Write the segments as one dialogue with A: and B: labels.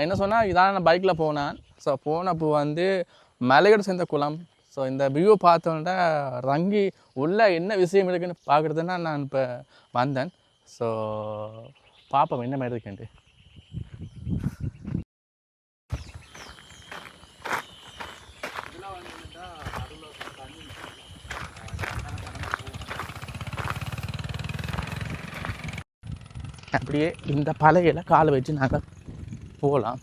A: என்ன சொன்னால் இதான் நான் பைக்கில் போனேன். ஸோ போனப்போ வந்து மலையோடு சேர்ந்த குளம். ஸோ இந்த வியூ பார்த்தோன்னா ரங்கி உள்ள என்ன விஷயம் இருக்குன்னு பார்க்குறதுன்னா நான் இப்போ வந்தேன். ஸோ பார்ப்போம் என்ன மாதிரி இருக்குன்ட்டு. அப்படியே இந்த பலகையில் காலை வச்சு நாங்கள் போகலாம்.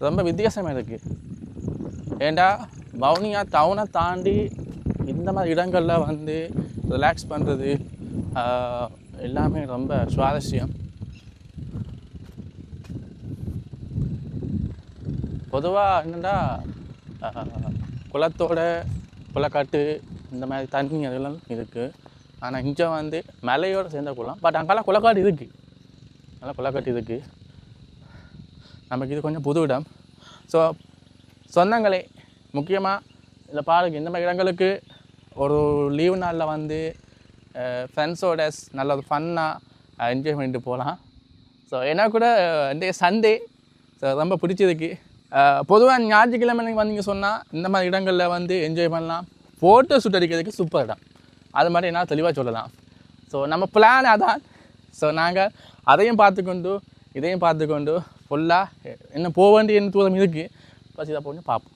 A: ரொம்ப வித்தியாசமாக இருக்குது. ஏண்டா வவுனியா டவுனை தாண்டி இந்த மாதிரி இடங்களில் வந்து ரிலாக்ஸ் பண்ணுறது எல்லாமே ரொம்ப சுவாரஸ்யம். பொதுவாக என்னென்னா குளத்தோட குளக்காட்டு இந்த மாதிரி தண்ணி அதெல்லாம் இருக்குது. ஆனால் இங்கே வந்து மலையோடு சேர்ந்த குளம். பட் அங்கெல்லாம் குளக்காட்டு இருக்குது, நல்லா குளக்காட்டு இருக்குது. நமக்கு இது கொஞ்சம் புது இடம். ஸோ சொந்தங்களே, முக்கியமாக இந்த பாருக்கு இந்த மாதிரி இடங்களுக்கு ஒரு லீவு நாளில் வந்து ஃப்ரெண்ட்ஸோட நல்ல ஒரு ஃபன்னாக என்ஜாய் பண்ணிட்டு போகலாம். ஸோ எனக்கு கூட இந்த சண்டே ஸோ ரொம்ப பிடிச்சிருக்கு. பொதுவாக ஞாயிற்றுக்கிழமை வந்தீங்க சொன்னால் இந்த மாதிரி இடங்களில் வந்து என்ஜாய் பண்ணலாம். ஃபோட்டோ ஷூட் அடிக்கிறதுக்கு சூப்பர் இடம், அது மாதிரி என்னால் தெளிவாக சொல்லலாம். ஸோ நம்ம பிளான் அதான். ஸோ நாங்கள் அதையும் பார்த்துக்கொண்டு இதையும் பார்த்துக்கொண்டு ஃபுல்லாக இன்னும் போக வேண்டிய என்ன தூரம் இருக்குது, பஸ் இதை போட்டு பார்ப்போம்.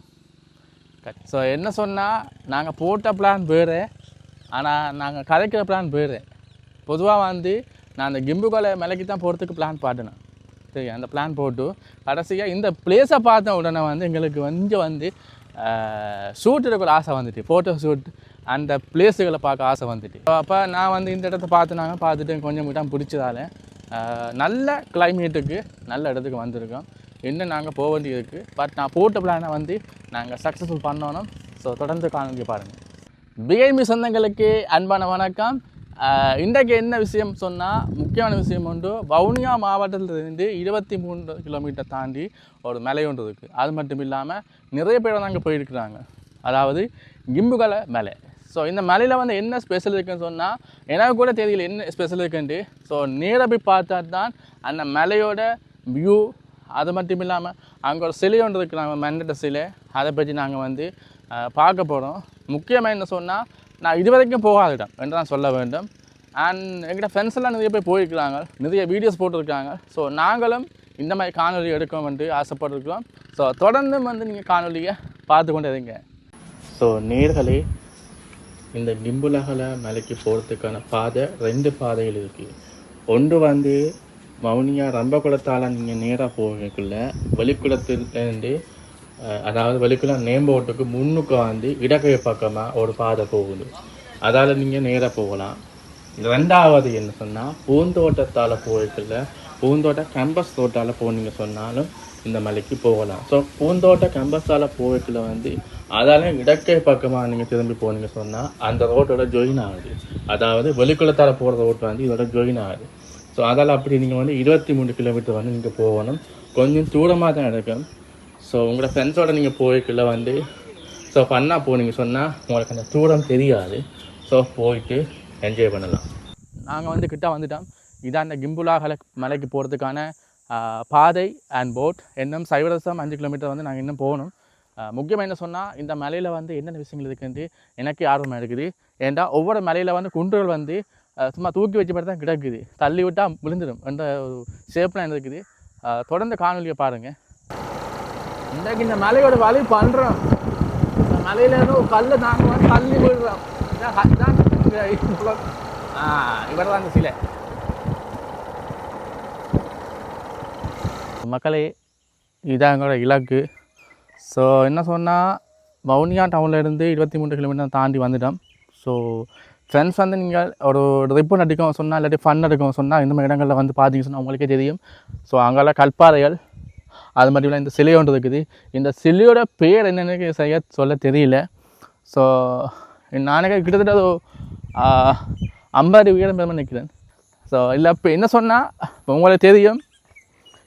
A: ஸோ என்ன சொன்னால் நாங்கள் போட்ட பிளான் வேறு, ஆனால் நாங்கள் கதைக்கிற பிளான் வேறு. பொதுவாக வந்து நான் அந்த கிம்புகோலை மலைக்கு தான் போகிறதுக்கு பிளான் பாட்டினேன். சரி, அந்த பிளான் போட்டு கடைசியாக இந்த பிளேஸை பார்த்த உடனே வந்து எங்களுக்கு கொஞ்சம் வந்து ஷூட் எடுக்கிற ஆசை வந்துட்டு, ஃபோட்டோ ஷூட் அந்த பிளேஸுகளை பார்க்க ஆசை வந்துட்டு. அப்போ நான் வந்து இந்த இடத்த பார்த்துட்டு கொஞ்சம் இடம் பிடிச்சதால நல்ல கிளைமேட்டுக்கு நல்ல இடத்துக்கு வந்திருக்கோம். இன்னும் நாங்கள் போக வேண்டியது இருக்குது. பட் நான் போட்ட பிளானை வந்து நாங்கள் சக்ஸஸ்ஃபுல் பண்ணணும். ஸோ தொடர்ந்து காணொளி பாருங்கள். பிஐமி சொந்தங்களுக்கு அன்பான வணக்கம். இன்றைக்கு என்ன விஷயம் சொன்னால், முக்கியமான விஷயம் உண்டு. வவுனியா மாவட்டத்திலிருந்து 23 கிலோமீட்டர் தாண்டி ஒரு மலை ஒன்று இருக்குது. அது மட்டும் இல்லாமல் நிறைய பேர் அங்கே போயிருக்கிறாங்க, அதாவது கிம்புகோலை மலை. ஸோ இந்த மலையில் வந்து என்ன ஸ்பெஷல் இருக்குதுன்னு சொன்னால் எனக்கு கூட தெரியல என்ன ஸ்பெஷல் இருக்குன்ட்டு. ஸோ நேராக போய் பார்த்தா தான் அந்த மலையோட வியூ. அது மட்டும் இல்லாமல் அங்கே ஒரு சிலை ஒன்று இருக்குது, நாங்கள் மன்னட்ட சிலை, அதை பற்றி நாங்கள் வந்து பார்க்க போகிறோம். முக்கியமாக என்ன சொன்னால், நான் இது வரைக்கும் போகாத இடம் என்று தான் சொல்ல வேண்டும். அண்ட் எங்கிட்ட ஃப்ரெண்ட்ஸ் எல்லாம் நிறைய பேர் போயிருக்கிறாங்க, நிறைய வீடியோஸ் போட்டிருக்காங்க. ஸோ நாங்களும் இந்த மாதிரி காணொலி எடுக்கணும் வந்து ஆசைப்பட்டிருக்கோம். ஸோ தொடர்ந்து வந்து நீங்கள் காணொலியை பார்த்து கொண்டு இருங்க. ஸோ நேர்களே, இந்த கிம்புலகலை மலைக்கு போகிறதுக்கான பாதை 2 பாதைகள் இருக்குது. ஒன்று வந்து வவுனியா ரம்பகுளத்தால் நீங்கள் நேராக போகக்குள்ள வெளிக்குளத்துலேருந்து, அதாவது வெளிக்குளம் நேம்போட்டுக்கு முன்னுக்கு வந்து இடக்கை பக்கமாக ஒரு பாதை போகுது, அதால் நீங்கள் நேராக போகலாம். 2வது என்ன சொன்னால், பூந்தோட்டத்தால் போகக்குள்ள பூந்தோட்ட கேம்பஸ் தோட்டால் போனீங்க சொன்னாலும் இந்த மலைக்கு போகலாம். ஸோ பூந்தோட்ட கேம்பஸால் போகக்குள்ள வந்து அதால் இடக்கை பக்கமாக நீங்கள் திரும்பி போனீங்க சொன்னால் அந்த ரோட்டோட ஜாயின் ஆகுது, அதாவது வெளிக்குளத்தால் போகிற ரோட்டு வந்து இதோட ஜாயின் ஆகுது. ஸோ அதால் அப்படி நீங்கள் வந்து 23 கிலோமீட்டர் வந்து நீங்கள் போகணும். கொஞ்சம் தூரமாக தான் இருக்கும். ஸோ உங்களோட ஃப்ரெண்ட்ஸோட நீங்கள் போய்க்குள்ள வந்து ஸோ ஃபன்னாக போனீங்க சொன்னால் உங்களுக்கு அந்த தூரம் தெரியாது. ஸோ போயிட்டு என்ஜாய் பண்ணலாம். நாங்கள் வந்து கிட்ட வந்துட்டோம். இதான் அந்த கிம்புலகலை மலைக்கு போகிறதுக்கான பாதை அண்ட் போட். இன்னும் 5 கிலோமீட்டர் வந்து நாங்கள் இன்னும் போகணும். முக்கியமாக என்ன சொன்னால், இந்த மலையில் வந்து என்னென்ன விஷயங்கள் இருக்குன்னு எனக்கு ஆர்வமாக இருக்குது. ஏன்டா ஒவ்வொரு மலையில் வந்து குன்றுகள் வந்து சும்மா தூக்கி வச்சு தான் கிடக்குது, தள்ளி விட்டால் விழுந்துடும் என்ற ஒரு ஷேப்லாம் இருக்குது. தொடர்ந்து காணொலியை பாருங்கள். இன்றைக்கு இந்த மலையோட வழி பண்ணுறோம். இந்த மலையில் ஒரு கல்லை நாங்கள் வந்து தள்ளி விடுறோம். இவர் தான் இந்த சிலை. மக்களே, இதான் எங்களோட இலக்கு. ஸோ என்ன சொன்னால், வவுனியா டவுன்லேருந்து 23 கிலோமீட்டர் தாண்டி வந்துட்டோம். ஸோ ஃப்ரெண்ட்ஸ் வந்து நீங்கள் ஒரு ரிப்பன் அடிக்க சொன்னால், இல்லாட்டி ஃபன் அடிக்க சொன்னால், இந்த மாதிரி இடங்களில் வந்து பார்த்தீங்க சொன்னால் உங்களுக்கே தெரியும். ஸோ அங்கெல்லாம் கற்பாறைகள், அது மட்டும் இல்லை இந்த சிலை ஒன்று இருக்குது. இந்த சிலையோட பேர் என்னென்னு சரியாக சொல்ல தெரியல. ஸோ நானே கிட்டத்தட்ட 50 உயரம் பெருமை நிற்கிறேன். ஸோ இல்லை இப்போ என்ன சொன்னால், இப்போ உங்களுக்கு தெரியும்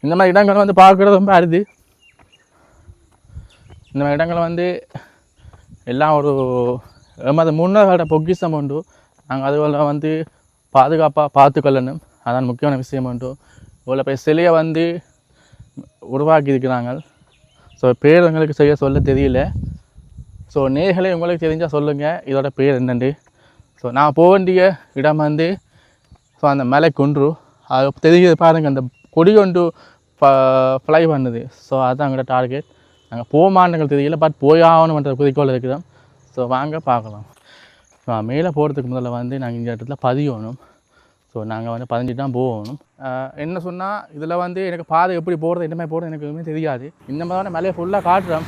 A: இந்த மாதிரி இடங்கள் வந்து பார்க்குறது ரொம்ப அரிது. இந்த மாதிரி இடங்கள் வந்து எல்லாம் ஒரு முன்னோர்களோட பொக்கிஷம் உண்டு. நாங்கள் அதுவெல்லாம் வந்து பாதுகாப்பாக பார்த்துக்கொள்ளணும். அதான் முக்கியமான விஷயம் மட்டும். இவ்வளோ போய் சிலையை வந்து உருவாக்கி இருக்கிறாங்க. ஸோ பேர் எங்களுக்கு செய்ய சொல்ல தெரியல. ஸோ நேர்களே உங்களுக்கு தெரிஞ்சால் சொல்லுங்கள் இதோட பேர் என்னண்டு. ஸோ நான் போக வேண்டிய இடம் வந்து ஸோ அந்த மலை குன்று அது தெரியுது பாருங்கள், அந்த கொடி கொண்டு ஃப்ளை பண்ணுது. ஸோ அதுதான் எங்களோட டார்கெட். நாங்கள் போகமாட்டங்கள் தெரியல, பட் போயாகணுன்ற குறிக்கோள் இருக்கிறோம். ஸோ வாங்க பார்க்கலாம். ஸோ மேலே போகிறதுக்கு முதல்ல வந்து நாங்கள் இந்த இடத்துல பதியணும். ஸோ நாங்கள் வந்து பதிஞ்சிட்டு தான் போகணும். என்ன சொன்னால் இதில் வந்து எனக்கு பாதை எப்படி போகிறது, என்ன மாதிரி போகிறது எனக்கு எதுவுமே தெரியாது. இந்த மாதிரி மலையை ஃபுல்லாக காட்டுறோம்.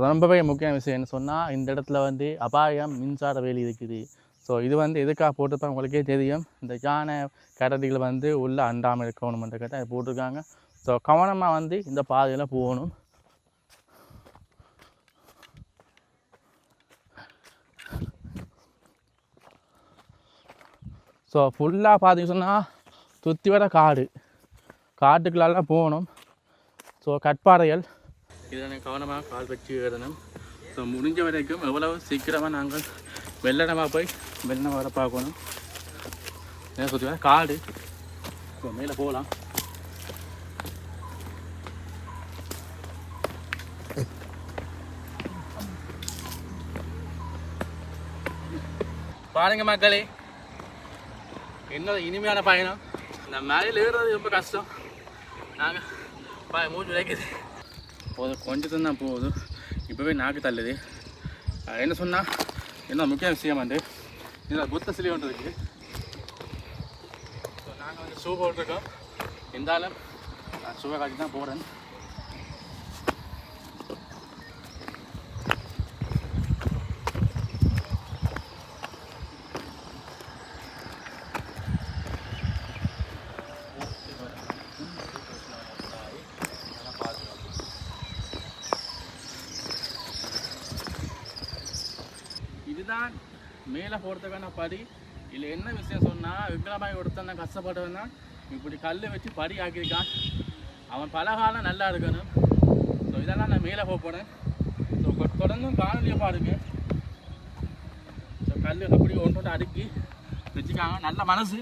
A: ரொம்பவே முக்கியமான விஷயம் என்ன சொன்னால், இந்த இடத்துல வந்து அபாயம் மின்சார வேலி இருக்குது. ஸோ இது வந்து எதுக்காக போட்டிருப்பாங்க உங்களுக்கே தெரியும். இந்த யானை கரடிகள் வந்து உள்ளே அண்டாமல் இருக்கணுமென்ற கேட்டால் அது போட்டிருக்காங்க. ஸோ கவனமாக வந்து இந்த பாதையில் போகணும். ஸோ ஃபுல்லாக பார்த்தீங்க சொன்னால் சுற்றி வர காட்டுக்குள்ளெல்லாம் போகணும். ஸோ கற்பாறைகள் இதில் கவனமாக கால் வச்சு ஏறணும். ஸோ முடிஞ்ச வரைக்கும் எவ்வளவு சீக்கிரமாக நாங்கள் வெள்ளனமாக போய் வெள்ளனை வர பார்க்கணும். ஏன்னா சுற்றி வர காடு. ஸோ மேலே போகலாம். பாருங்க மக்களே, என்னோட இனிமையான பயணம். இந்த மேலையில் ஏறுறது ரொம்ப கஷ்டம். நாங்கள் மூச்சு உடைக்குது போதும், கொஞ்சம் தான் போகுது. இப்போவே நாக்கு தள்ளுது. என்ன சொன்னால் என்ன முக்கிய விஷயம் வந்து இதில் புத்த சிலை ஒன்று இருக்குது. ஸோ நாங்கள் வந்து ஷூ போட்டிருக்கோம். இருந்தாலும் நான் ஷூவை காட்டி தான் போகிறேன். இதுதான் மேலே போகிறதுக்கான படி. இல்லை என்ன விஷயம் சொன்னால், விக்ரமாய் ஒருத்தன் கஷ்டப்பட்டவன் தான் இப்படி கல் வச்சு படி ஆக்கியிருக்கான். அவன் பலகாலம் நல்லா இருக்கணும். ஸோ இதெல்லாம் நான் மேலே போகிறேன். ஸோ தொடர்ந்தும் காணொலியை பாருங்க. ஸோ கல் அப்படி ஒன்று அடுக்கி வச்சுக்காங்க, நல்ல மனசு.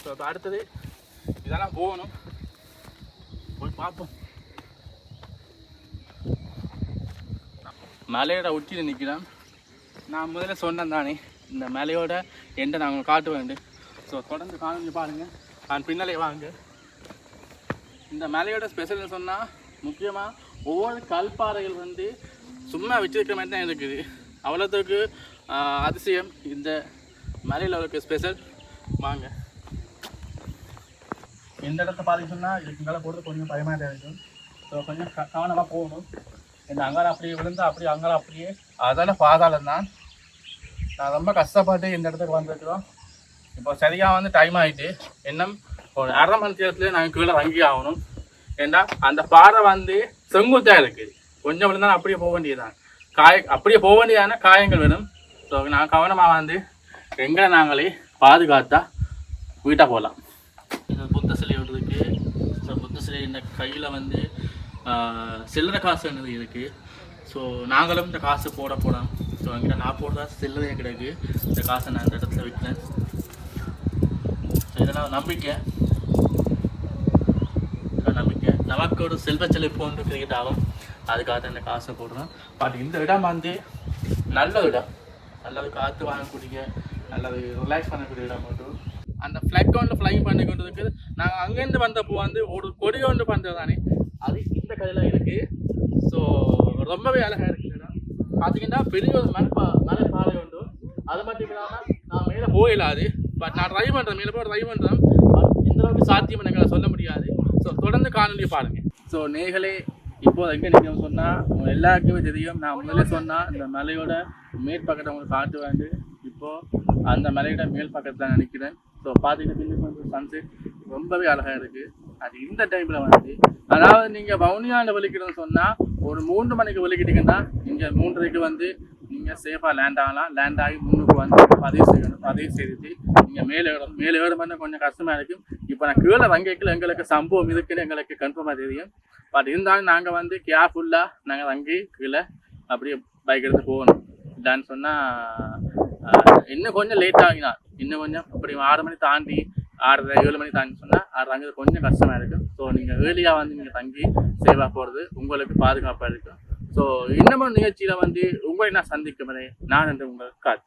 A: ஸோ இப்போ அடுத்தது இதெல்லாம் போகணும், போய் பார்ப்போம். மலையோட உச்சியில் நிற்கிறேன். நான் முதல்ல சொன்னேன் தானே, இந்த மலையோட எண்டை நாங்கள் காட்ட வேண்டும். ஸோ தொடர்ந்து காணொலி பாருங்கள். நான் பின்னாலே வாங்க. இந்த மலையோட ஸ்பெஷல் சொன்னால் முக்கியமாக ஒவ்வொரு கல்பாறைகள் வந்து சும்மா வச்சிருக்கிற மாதிரி தான் இருக்குது. அவ்வளோத்துக்கு அதிசயம் இந்த மலையில் இருக்க ஸ்பெஷல். வாங்க. இந்த இடத்த பார்த்து சொன்னால் இதுக்கு மேலே போகிறது கொஞ்சம் பயமாக தான் இருக்கும். ஸோ கொஞ்சம் கவனமாக போகணும். இந்த அங்காரம் அப்படியே விழுந்து அப்படியே அங்காரம் அப்படியே அதெல்லாம் பாதாளம் தான். நான் ரொம்ப கஷ்டப்பட்டு இந்த இடத்துக்கு வந்துருக்குறோம். இப்போ சரியாக வந்து டைம் ஆகிட்டு இன்னும் ஒரு அரை மணி நேரத்துலேயே நாங்கள் கீழே வங்கி ஆகணும். ஏன்னா அந்த பாறை வந்து செங்குத்தாக இருக்குது. கொஞ்சம் விழுந்தாலும் அப்படியே போக வேண்டியதுதான். அப்படியே போக வேண்டியதான காயங்கள் வேணும். ஸோ நான் கவனமாக வந்து எங்களை நாங்களே பாதுகாத்தா வீட்டாக போகலாம். புத்த சிலை விடுறதுக்கு ஸோ புத்த சிலை இந்த கையில் வந்து சில்லறை காசு என்னது இருக்குது. ஸோ நாங்களும் இந்த காசு போகிறோம். ஸோ எங்கிட்ட நான் போடுறதா சில்லறையாக கிடக்கு. இந்த காசை நான் இந்த இடத்துல விற்கிறேன். ஸோ இதெல்லாம் நம்பிக்கை நமக்கு ஒரு செல்வ செழிப்பு வந்து கிரிக்கெட் ஆகும். அதுக்காக இந்த காசை போடுறோம். பட் இந்த இடம் வந்து நல்ல இடம், நல்லது காற்று வாங்கக்கூடிய, நல்லது ரிலாக்ஸ் பண்ணக்கூடிய இடம் மட்டும். அந்த ஃப்ளக் ஒன்று ஃப்ளைங் பண்ணி கொண்டு இருக்குது. நாங்கள் அங்கேருந்து வந்தப்போ வந்து ஒரு கொடி ஒன்று பண்ணுறது தானே, அது இந்த கடையில் இருக்குது. ஸோ ரொம்பவே அழகாக இருக்குது இடம். பார்த்தீங்கன்னா பெரிய ஒரு மலை பாறை உண்டு. அது மட்டும் இல்லாமல் நான் மேலே போயிடாது. பட் நான் ட்ரை பண்ணுறேன், மேலே போய் ட்ரை பண்ணுறேன். பட் எந்தளவுக்கு சாத்தியம் எங்களை சொல்ல முடியாது. ஸோ தொடர்ந்து காணொலியை பாருங்கள். ஸோ நேர்களே, இப்போது எங்கே நிற்கும் சொன்னால் எல்லாருக்குமே தெரியும். நான் முதல்ல சொன்னால் இந்த மலையோட மேற்பக்கத்தை உங்களுக்கு காட்டு வேண்டு. இப்போது அந்த மலையோட மேல் பக்கத்தில் தான் நினைக்கிறேன். ஸோ பார்த்தீங்கன்னா வந்து சன்செட் ரொம்பவே அழகாக இருக்குது. அது இந்த டைமில் வந்து அதாவது நீங்கள் வவுனியாவில் வலிக்கணும்னு சொன்னால் ஒரு 3 மணிக்கு வலிக்கிட்டீங்கன்னா இங்கே 3:30க்கு வந்து நீங்கள் சேஃபாக லேண்ட் ஆகலாம். லேண்ட் ஆகி முன்னுக்கு வந்து பதிவு செய்துட்டு நீங்கள் மேலே ஏறும் கொஞ்சம் கஷ்டமாக இருக்கும். இப்போ நான் கீழே வங்கிக்கில் எங்களுக்கு சம்பவம் இருக்குன்னு எங்களுக்கு கன்ஃபார்மாக தெரியும். பட் இருந்தாலும் நாங்கள் வந்து கேர்ஃபுல்லாக நாங்கள் வங்கி கீழே அப்படியே பைக் எடுத்து போகணும். இல்லைன்னு சொன்னால் இன்னும் கொஞ்சம் லேட் ஆகினா இன்னும் கொஞ்சம் அப்படி 6 மணி தாண்டி 6:30 7 மணி தாங்கி சொன்னால் 6 தங்குறது கொஞ்சம் கஷ்டமாக இருக்கும். ஸோ நீங்கள் ஏர்லியாக வந்து நீங்கள் தங்கி சேவாக போகிறது உங்களுக்கு பாதுகாப்பாக இருக்கும். ஸோ இன்னமும் நிகழ்ச்சியில் வந்து உங்களை நான் சந்திக்கும் வரை நான் என்று உங்கள் காத்து.